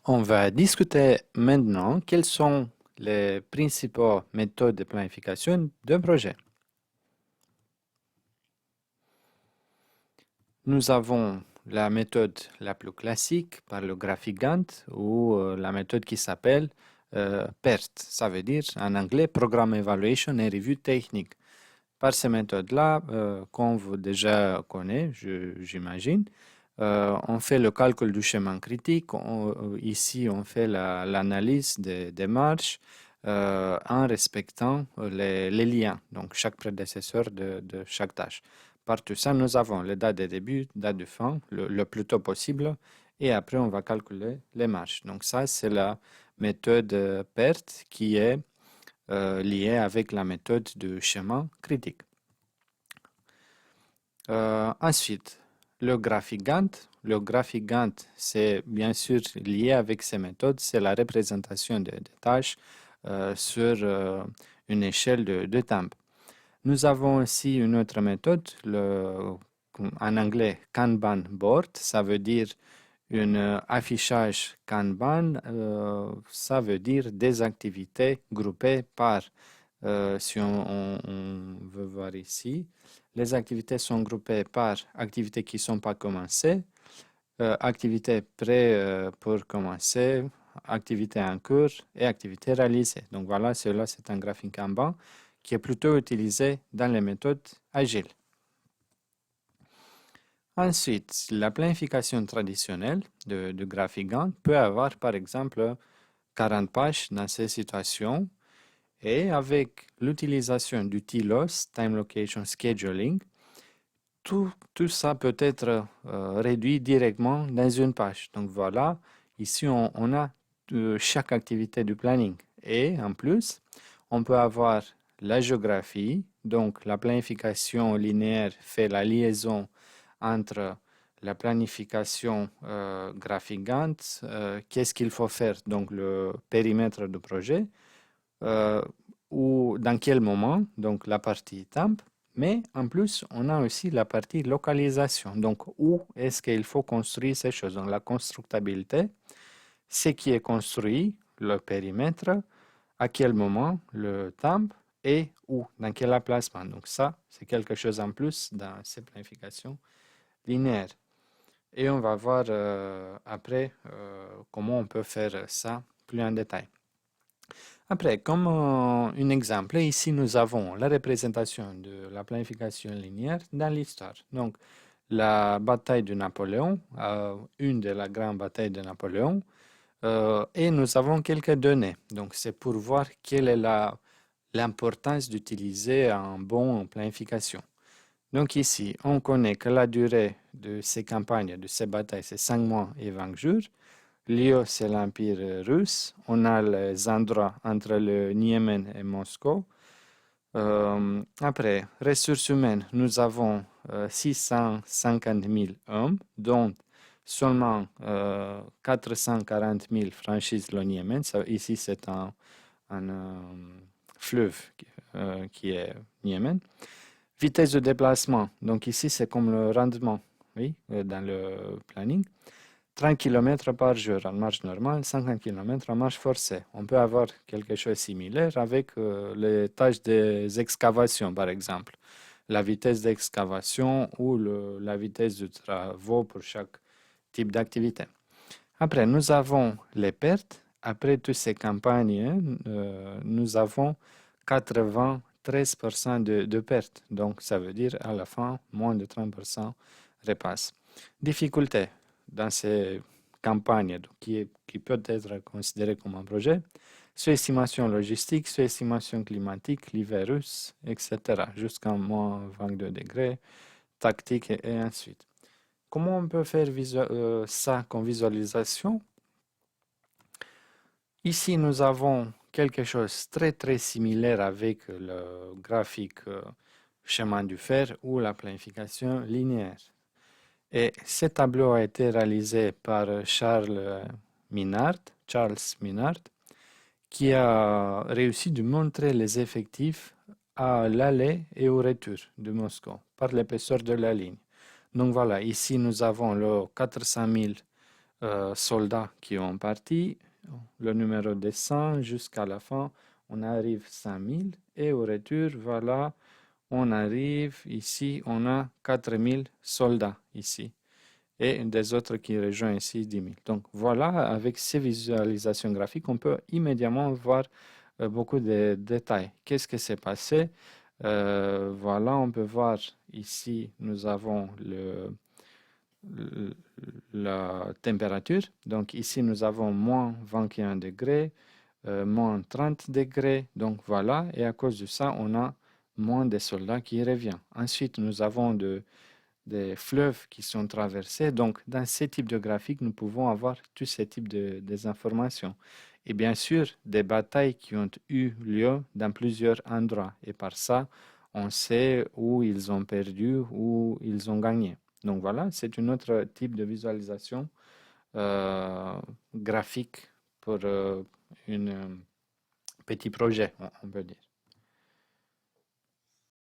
On va discuter maintenant quelles sont les principales méthodes de planification d'un projet. Nous avons la méthode la plus classique par le graphique Gantt ou la méthode qui s'appelle PERT. Ça veut dire en anglais Programme Evaluation et Review Technique. Par ces méthodes-là, qu'on vous déjà connaît, j'imagine, on fait le calcul du chemin critique. Ici, on fait l'analyse des démarches en respectant les liens, donc chaque prédécesseur de chaque tâche. Par tout ça, nous avons les dates de début, date de fin, le plus tôt possible, et après, on va calculer les marches. Donc ça, c'est la méthode PERT qui est liée avec la méthode du chemin critique. Ensuite, le graphique Gantt. Le graphique Gantt, c'est bien sûr lié avec ces méthodes, c'est la représentation des tâches sur une échelle de temps. Nous avons aussi une autre méthode, en anglais Kanban board, ça veut dire un affichage Kanban, ça veut dire des activités groupées par, si on veut voir ici, les activités sont groupées par activités qui ne sont pas commencées, activités prêtes pour commencer, activités en cours et activités réalisées. Donc voilà, cela c'est un graphique Kanban qui est plutôt utilisé dans les méthodes agiles. Ensuite, la planification traditionnelle de graphique Gantt peut avoir par exemple 40 pages dans ces situations et avec l'utilisation du TLOS, Time Location Scheduling, tout ça peut être réduit directement dans une page. Donc voilà, ici on a chaque activité du planning. Et en plus, on peut avoir la géographie, donc la planification linéaire fait la liaison entre la planification graphique Gantt, qu'est-ce qu'il faut faire, donc le périmètre du projet, ou dans quel moment, donc la partie temp, mais en plus, on a aussi la partie localisation. Donc, où est-ce qu'il faut construire ces choses? Donc, la constructabilité, ce qui est construit, le périmètre, à quel moment, le temp et où, dans quel emplacement. Donc, ça, c'est quelque chose en plus dans ces planifications linéaires. Et on va voir après comment on peut faire ça plus en détail. Après, comme un exemple, ici nous avons la représentation de la planification linéaire dans l'histoire. Donc, la bataille de Napoléon, une de la grande bataille de Napoléon, et nous avons quelques données. Donc, c'est pour voir quelle est l'importance d'utiliser un bon planification. Donc ici, on connaît que la durée de ces campagnes, de ces batailles, c'est 5 mois et 20 jours. Lyon, c'est l'Empire russe. On a les endroits entre le Niémen et Moscou. Après, ressources humaines, nous avons 650 000 hommes, dont seulement 440 000 franchissent le Niémen. Ici, c'est un fleuve qui est Niémen. Vitesse de déplacement, donc ici, c'est comme le rendement, oui, dans le planning. 30 km par jour en marche normale, 50 km en marche forcée. On peut avoir quelque chose de similaire avec les tâches des excavations, par exemple. La vitesse d'excavation ou la vitesse de travaux pour chaque type d'activité. Après, nous avons les pertes. Après toutes ces campagnes, nous avons 93% de pertes. Donc, ça veut dire à la fin, moins de 30% repassent. Difficulté dans ces campagnes qui peut être considéré comme un projet, sous-estimation logistique, sous-estimation climatique, l'hiver russe, etc., jusqu'à moins 22 degrés, tactique et ainsi de suite. Comment on peut faire ça comme visualisation? Ici, nous avons quelque chose de très similaire avec le graphique chemin du fer ou la planification linéaire. Et ce tableau a été réalisé par Minard, Charles Minard, qui a réussi de montrer les effectifs à l'aller et au retour de Moscou par l'épaisseur de la ligne. Donc voilà, ici nous avons le 400 000 soldats qui ont parti, le numéro descend jusqu'à la fin, on arrive 5000 et au retour, voilà, on arrive ici, on a 4000 soldats ici et des autres qui rejoignent ici 10 000. Donc voilà, avec ces visualisations graphiques, on peut immédiatement voir beaucoup de détails. Qu'est-ce qui s'est passé? Voilà, on peut voir ici, nous avons la température. Donc ici, nous avons moins 21 degrés, moins 30 degrés. Donc voilà, et à cause de ça, on a moins de soldats qui reviennent. Ensuite, nous avons des fleuves qui sont traversés. Donc, dans ce type de graphique, nous pouvons avoir tous ces types de informations. Et bien sûr, des batailles qui ont eu lieu dans plusieurs endroits. Et par ça, on sait où ils ont perdu, où ils ont gagné. Donc voilà, c'est un autre type de visualisation graphique pour un petit projet, on peut dire.